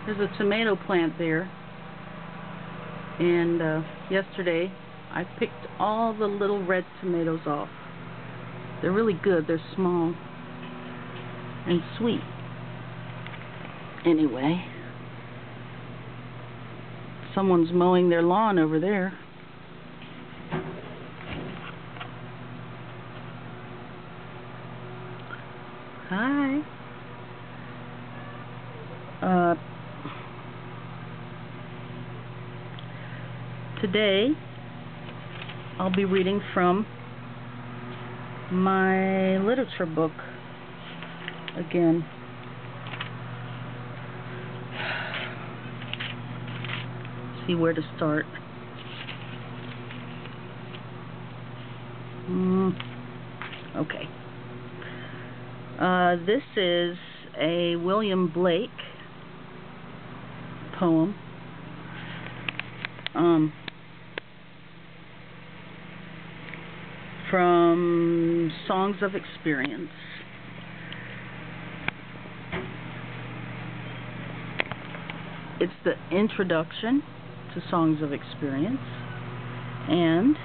There's a tomato plant there, and yesterday I picked all the little red tomatoes off. They're really good. They're small and sweet. Anyway, someone's mowing their lawn over there. Hi. Today I'll be reading from my literature book again. See where to start. Okay. This is a William Blake poem. From Songs of Experience. It's the introduction to Songs of Experience and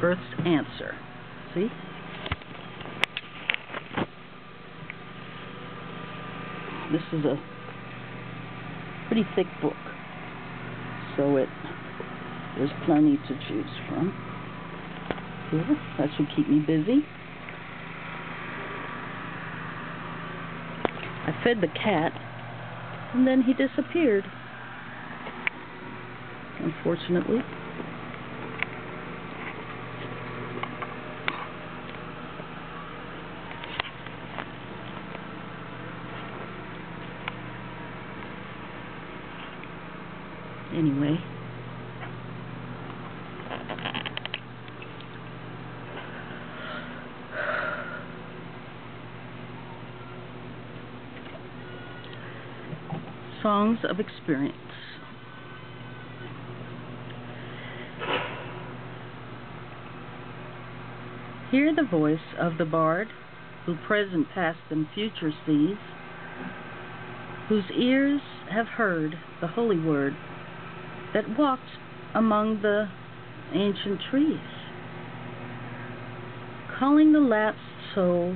Earth's Answer. See? This is a pretty thick book, so there's plenty to choose from. Here, that should keep me busy. I fed the cat, and then he disappeared, unfortunately. Anyway. Songs of Experience. Hear the voice of the bard, who present, past, and future sees, whose ears have heard the holy word that walked among the ancient trees, calling the lapsed soul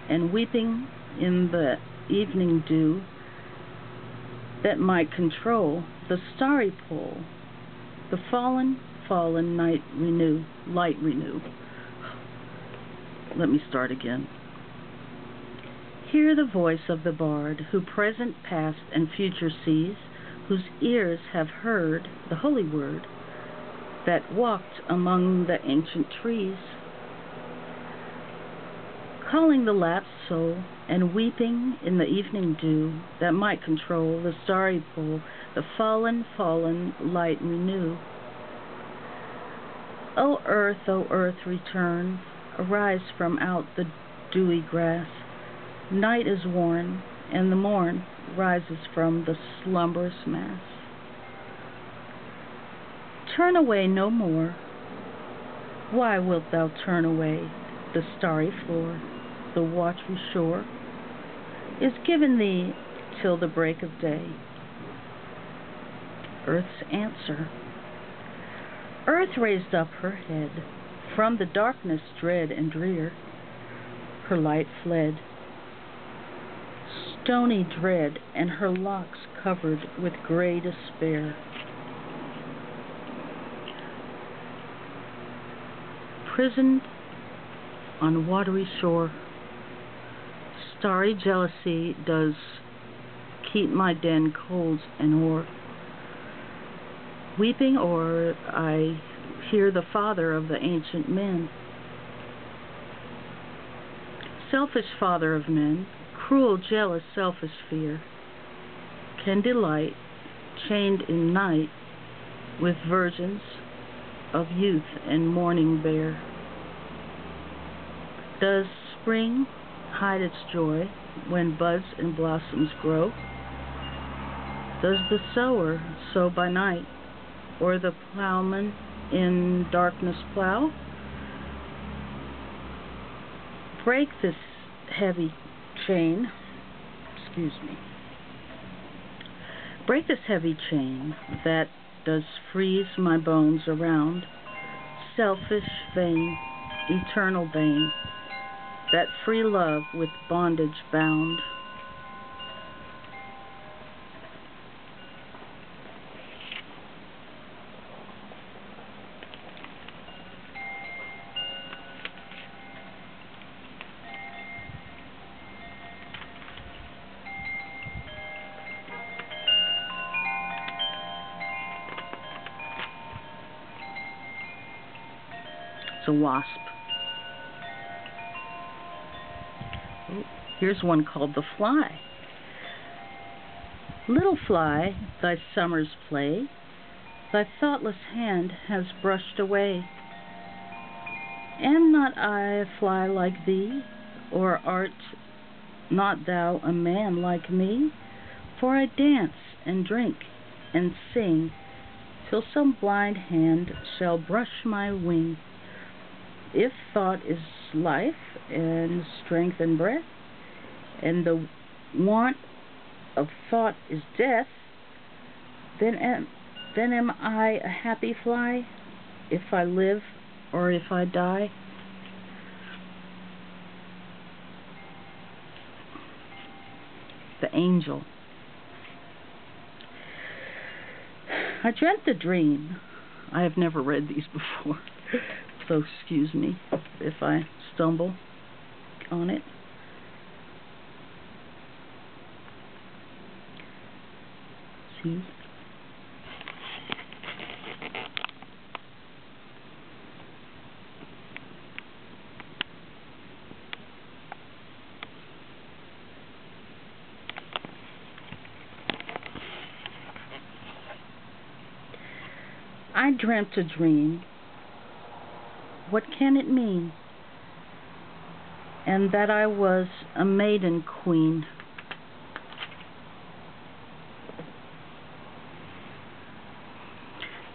and weeping in the evening dew, that might control the starry pole, the fallen light renew. Let me start again. Hear the voice of the bard, who present, past, and future sees, whose ears have heard the holy word that walked among the ancient trees, calling the lapsed soul and weeping in the evening dew, that might control the starry pole, the fallen light renew. O earth, return, arise from out the dewy grass. Night is worn, and the morn rises from the slumberous mass. Turn away no more. Why wilt thou turn away? The starry floor, the watery shore, is given thee till the break of day. Earth's Answer. Earth raised up her head from the darkness dread and drear. Her light fled, stony dread, and her locks covered with gray despair. Prisoned on watery shore, starry jealousy does keep my den cold and o'er. Weeping o'er, I hear the father of the ancient men. Selfish father of men, cruel, jealous, selfish fear, can delight, chained in night, with virgins of youth and morning bear. Does spring hide its joy when buds and blossoms grow? Does the sower sow by night, or the plowman in darkness plow? Break this heavy chain, Break this heavy chain that does freeze my bones around, selfish, vain, eternal bane, that free love with bondage bound. It's a wasp. Oh, here's one called the fly. Little fly, thy summer's play, thy thoughtless hand has brushed away. Am not I a fly like thee, or art not thou a man like me? For I dance and drink and sing, till some blind hand shall brush my wing. If thought is life, and strength and breath, and the want of thought is death, then am I a happy fly, if I live or if I die. The Angel. I dreamt a dream. I have never read these before, so excuse me if I stumble on it. See? I dreamt a dream. What can it mean? And that I was a maiden queen.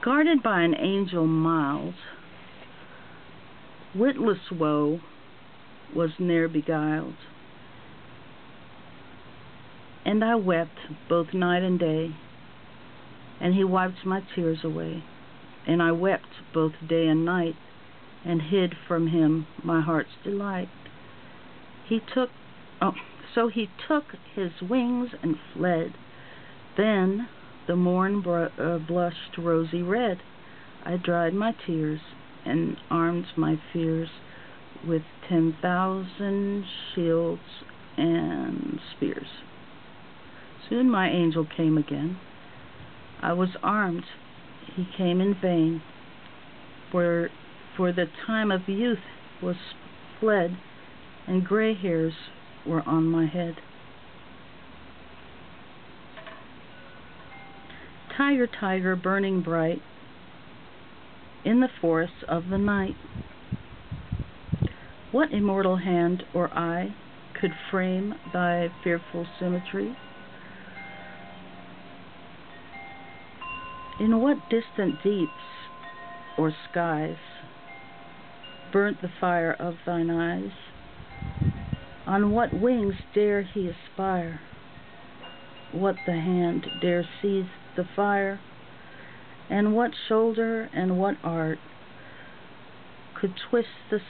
Guarded by an angel mild, witless woe was ne'er beguiled. And I wept both night and day, and he wiped my tears away. And I wept both day and night, and hid from him my heart's delight. So he took his wings and fled. Then the morn blushed rosy red. I dried my tears and armed my fears with 10,000 shields and spears. Soon my angel came again. I was armed. He came in vain, for the time of youth was fled, and gray hairs were on my head. Tiger, tiger, burning bright in the forests of the night, what immortal hand or eye could frame thy fearful symmetry? In what distant deeps or skies burnt the fire of thine eyes? On what wings dare he aspire? What the hand dare seize the fire? And what shoulder and what art could twist the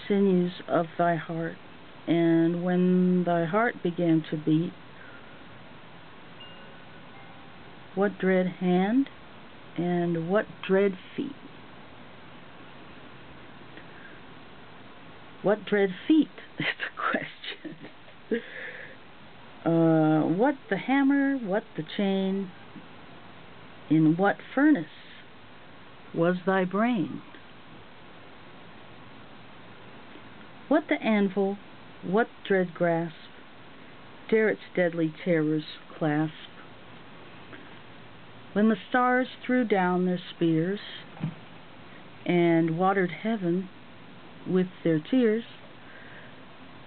sinews of thy heart? And when thy heart began to beat, what dread hand and what dread feet? What dread feet is the question. What the hammer, what the chain? In what furnace was thy brain? What the anvil, what dread grasp dare its deadly terrors clasp? When the stars threw down their spears and watered heaven with their tears,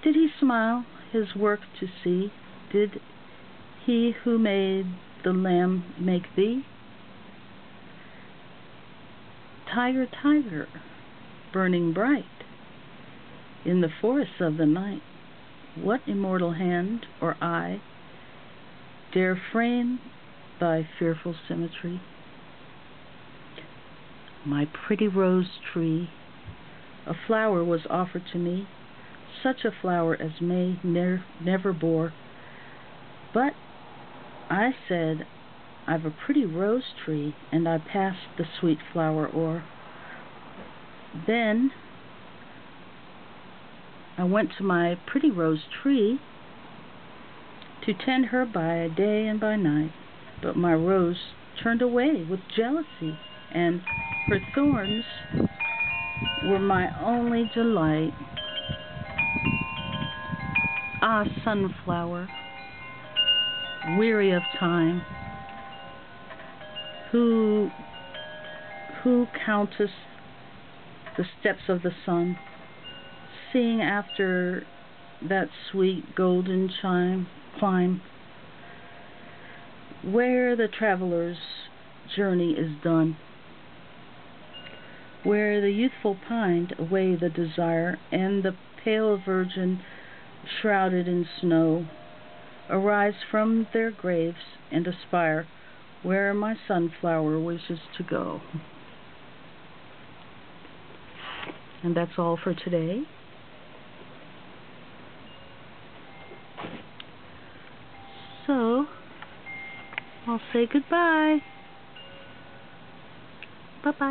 did he smile his work to see? Did he who made the lamb make thee? Tiger, tiger, burning bright in the forests of the night, what immortal hand or eye dare frame thy fearful symmetry. My pretty rose tree, a flower was offered to me, such a flower as May never bore. But I said, I've a pretty rose tree, and I passed the sweet flower o'er. Then I went to my pretty rose tree to tend her by day and by night, but my rose turned away with jealousy, and her thorns were my only delight. Ah, sunflower, weary of time, who countest the steps of the sun, seeing after that sweet golden climb, where the traveler's journey is done, where the youthful pined away the desire, and the pale virgin, shrouded in snow, arise from their graves and aspire where my sunflower wishes to go. And that's all for today. So, I'll say goodbye. Bye-bye.